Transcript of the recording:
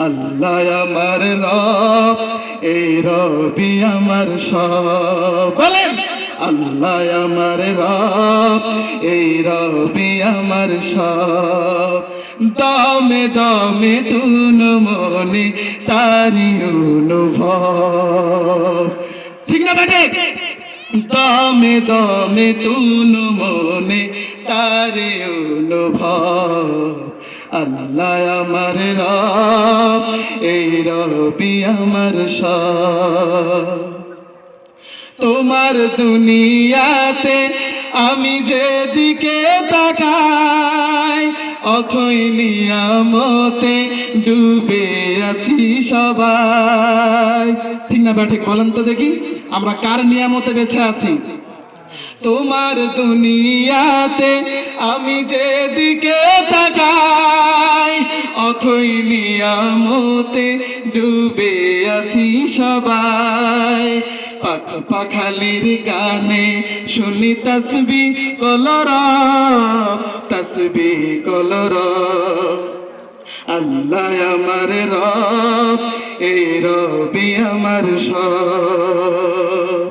আল্লাহ আমার রব, এই রবি আমার সব। বলেন আল্লাহ আমার রব, এই রবি আমার সব। দমে দমে তুন মনে তারি অনুভব। ঠিক না বেটে? দমে দমে তুন মনে তারে অনুভব। আল্লাহ আমার রব, এই রবি আমার সব। তোমার দুনিয়াতে আমি যেদিকে তাকাই, অথই নিয়ামতে ডুবে আছি সবাই। ঠিক না ব্যাঠিক? বলেন তো দেখি, আমরা কার নিয়ামতে বেঁচে আছি? তোমার দুনিয়াতে আমি যেদিকে তাকাই, অথই নিয়ামতে ডুবে আছি সবাই। পাখ পাখালির গানে শুনি তসবি কলরব, তসবি কলরব। আল্লাহ আমার রব, এই রবি আমার সব।